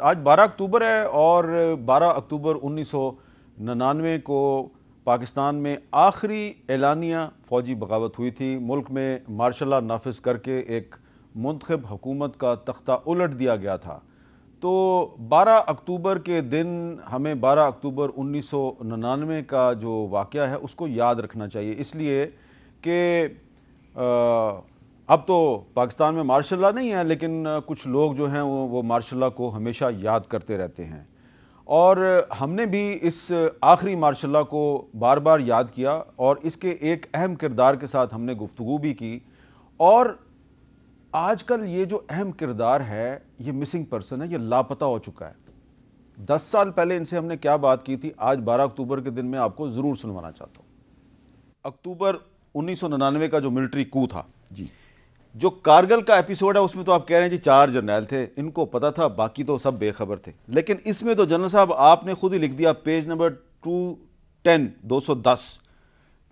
آج 12 اکتوبر ہے اور 12 اکتوبر 1999 کو پاکستان میں آخری اعلانیہ فوجی بغاوت ہوئی تھی. ملک میں مارشل لا نافذ کر کے ایک منتخب حکومت کا تختہ الٹ دیا گیا تھا. تو 12 اکتوبر کے دن ہمیں 12 اکتوبر 1999 کا جو واقعہ ہے اس کو یاد رکھنا چاہیے، اس لیے کہ اب تو پاکستان میں مارشل لا نہیں ہے، لیکن کچھ لوگ جو ہیں وہ مارشل لا کو ہمیشہ یاد کرتے رہتے ہیں. اور ہم نے بھی اس آخری مارشل لا کو بار بار یاد کیا اور اس کے ایک اہم کردار کے ساتھ ہم نے گفتگو بھی کی. اور آج کل یہ جو اہم کردار ہے یہ مسنگ پرسن ہے، یہ لاپتہ ہو چکا ہے. 10 سال پہلے ان سے ہم نے کیا بات کی تھی، آج 12 اکتوبر کے دن میں آپ کو ضرور سنوانا چاہتا ہوں. اکتوبر 1999 کا جو ملٹری کو تھا، جی، جو کارگل کا ایپیسوڈ ہے اس میں تو آپ کہہ رہے ہیں جی 4 جرنیل تھے، ان کو پتا تھا، باقی تو سب بے خبر تھے. لیکن اس میں تو جنرل صاحب آپ نے خود ہی لکھ دیا پیج نمبر 210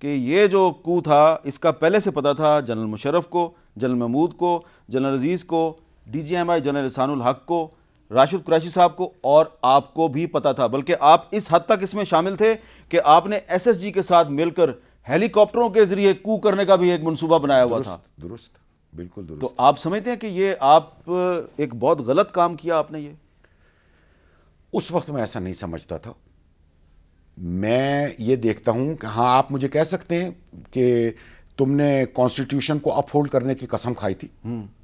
کہ یہ جو کو تھا اس کا پہلے سے پتا تھا جنرل مشرف کو، جنرل محمود کو، جنرل عزیز کو، D G M I general Ehsan ul Haq کو، راشد قریشی صاحب کو، اور آپ کو بھی پتا تھا. بلکہ آپ اس حد تک اس میں شامل تھے کہ آپ نے ایس ایس جی کے ساتھ مل کر ہیلی کاپٹروں کے ذریعے کو کرنے کا بھی ایک منصوبہ بنایا ہوا تھا. درست، بالکل درست. تو آپ سمجھتے ہیں کہ یہ آپ ایک بہت غلط کام کیا آپ نے؟ یہ اس وقت میں ایسا نہیں سمجھتا تھا. میں یہ دیکھتا ہوں کہ ہاں آپ مجھے کہہ سکتے ہیں کہ تم نے کانسٹیٹیوشن کو اپ ہولڈ کرنے کی قسم کھائی تھی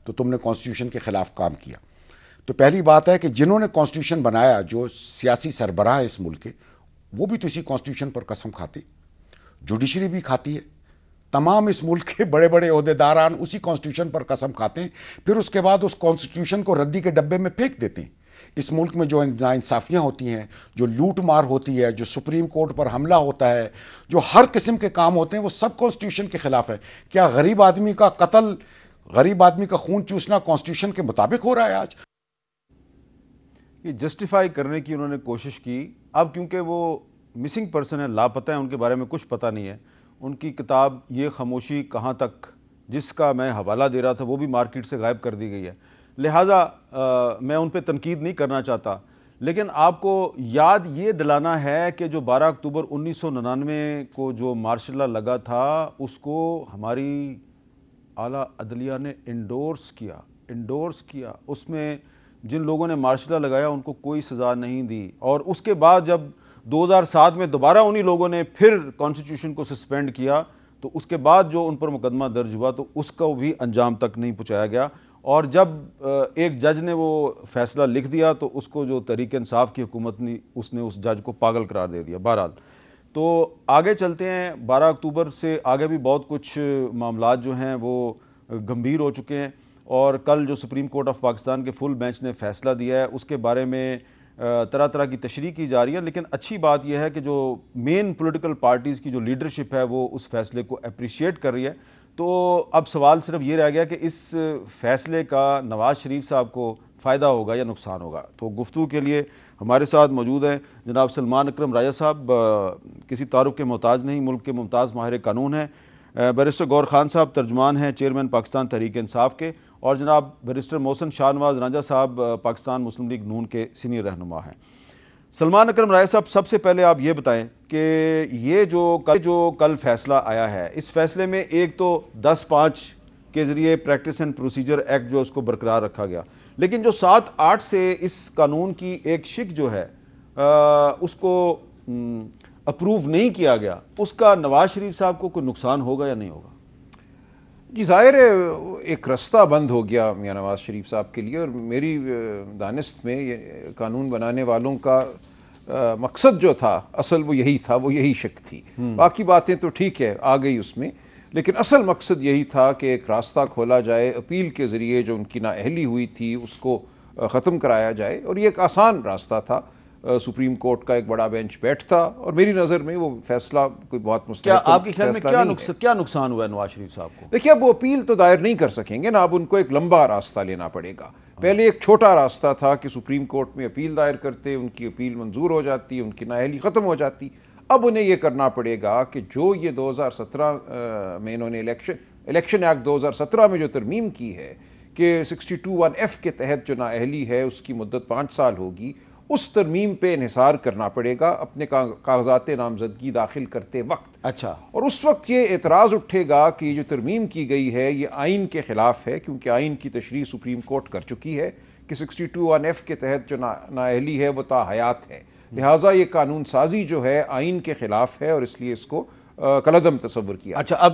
تو تم نے کانسٹیٹیوشن کے خلاف کام کیا. تو پہلی بات ہے کہ جنہوں نے کانسٹیٹیوشن بنایا، جو سیاسی سربراہ ہیں اس ملک کے، وہ بھی تو اسی کانسٹیٹیوشن پر قسم کھاتے، جوڈیشری بھی کھاتی ہے، تمام اس ملک کے بڑے بڑے عہدیداران اسی کانسٹیٹیوشن پر قسم کھاتے ہیں، پھر اس کے بعد اس کانسٹیٹیوشن کو ردی کے ڈبے میں پھینک دیتے ہیں. اس ملک میں جو ناانصافیاں ہوتی ہیں، جو لوٹ مار ہوتی ہے، جو سپریم کورٹ پر حملہ ہوتا ہے، جو ہر قسم کے کام ہوتے ہیں، وہ سب کانسٹیٹیوشن کے خلاف ہے. کیا غریب آدمی کا قتل، غریب آدمی کا خون چوسنا کانسٹیٹیوشن کے مطابق ہو رہا ہے آج؟ یہ جسٹیفائی کرنے کی انہوں نے کوشش کی. اب کیونکہ وہ مسنگ پرسن ہے، لاپتہ ہیں، ان کے بارے میں کچھ پتہ نہیں ہے. ان کی کتاب یہ خاموشی کہاں تک، جس کا میں حوالہ دے رہا تھا، وہ بھی مارکیٹ سے غائب کر دی گئی ہے. لہٰذا میں ان پہ تنقید نہیں کرنا چاہتا، لیکن آپ کو یاد یہ دلانا ہے کہ جو 12 اکتوبر 1999 کو جو مارشل لا لگا تھا اس کو ہماری اعلیٰ عدلیہ نے انڈورس کیا. اس میں جن لوگوں نے مارشل لا لگایا ان کو کوئی سزا نہیں دی. اور اس کے بعد جب 2007 میں دوبارہ انہی لوگوں نے پھر کانسٹیٹیوشن کو سسپینڈ کیا تو اس کے بعد جو ان پر مقدمہ درج ہوا تو اس کو بھی انجام تک نہیں پہنچایا گیا. اور جب ایک جج نے وہ فیصلہ لکھ دیا تو اس کو جو تحریک انصاف کی حکومت نے اس جج کو پاگل قرار دے دیا. بہرحال تو آگے چلتے ہیں. 12 اکتوبر سے آگے بھی بہت کچھ معاملات جو ہیں وہ گمبھیر ہو چکے ہیں، اور کل جو سپریم کورٹ آف پاکستان کے فل بینچ نے فیصلہ دیا ہے اس کے بارے میں طرح طرح کی تشریح کی جا رہی ہے. لیکن اچھی بات یہ ہے کہ جو مین پولیٹیکل پارٹیز کی جو لیڈرشپ ہے وہ اس فیصلے کو اپریشیٹ کر رہی ہے. تو اب سوال صرف یہ رہ گیا کہ اس فیصلے کا نواز شریف صاحب کو فائدہ ہوگا یا نقصان ہوگا. تو گفتگو کے لیے ہمارے ساتھ موجود ہیں جناب سلمان اکرم راجہ صاحب، کسی تعارف کے محتاج نہیں، ملک کے ممتاز ماہر قانون ہیں. بیرسٹر گور خان صاحب ترجمان ہیں، چیئرمین پاکستان تحریک انصاف کے. اور جناب بیرسٹر محسن شاہ نواز رانجھا صاحب پاکستان مسلم لیگ نون کے سینئر رہنما ہیں. سلمان اکرم راجہ صاحب، سب سے پہلے آپ یہ بتائیں کہ یہ جو کل فیصلہ آیا ہے، اس فیصلے میں ایک تو 10(5) کے ذریعے پریکٹس اینڈ پروسیجر ایکٹ جو اس کو برقرار رکھا گیا، لیکن جو 7(8) سے اس قانون کی ایک شق جو ہے اس کو اپروو نہیں کیا گیا، اس کا نواز شریف صاحب کو کوئی نقصان ہوگا یا نہیں ہوگا؟ جی ظاہر ہے ایک رستہ بند ہو گیا میاں نواز شریف صاحب کے لیے، اور میری دانست میں یہ قانون بنانے والوں کا مقصد جو تھا اصل وہ یہی تھا، وہ یہی شک تھی. باقی باتیں تو ٹھیک ہے آ گئی اس میں، لیکن اصل مقصد یہی تھا کہ ایک راستہ کھولا جائے، اپیل کے ذریعے جو ان کی نااہلی ہوئی تھی اس کو ختم کرایا جائے. اور یہ ایک آسان راستہ تھا. سپریم کورٹ کا ایک بڑا بینچ بیٹھتا اور میری نظر میں وہ فیصلہ کوئی بہت مستحکم کیا آپ کے خیال میں کیا نقصان ہوا ہے نواز شریف صاحب کو؟ دیکھیے اب وہ اپیل تو دائر نہیں کر سکیں گے نا، اب ان کو ایک لمبا راستہ لینا پڑے گا. پہلے ایک چھوٹا راستہ تھا کہ سپریم کورٹ میں اپیل دائر کرتے، ان کی اپیل منظور ہو جاتی، ان کی نااہلی ختم ہو جاتی. اب انہیں یہ کرنا پڑے گا کہ جو یہ 2017 میں انہوں نے الیکشن ایکٹ 2017 میں جو ترمیم کی ہے کہ 62(1)(f) کے تحت جو نااہلی ہے اس کی مدت 5 سال ہوگی، اس ترمیم پہ انحصار کرنا پڑے گا اپنے کاغذات نامزدگی داخل کرتے وقت۔ اچھا، اور اس وقت یہ اعتراض اٹھے گا کہ یہ جو ترمیم کی گئی ہے یہ آئین کے خلاف ہے، کیونکہ آئین کی تشریح سپریم کورٹ کر چکی ہے کہ 62(1)(f) کے تحت جو نااہلی ہے وہ تا حیات ہے، لہٰذا یہ قانون سازی جو ہے آئین کے خلاف ہے اور اس لیے اس کو کالعدم تصور کیا۔ اچھا، اب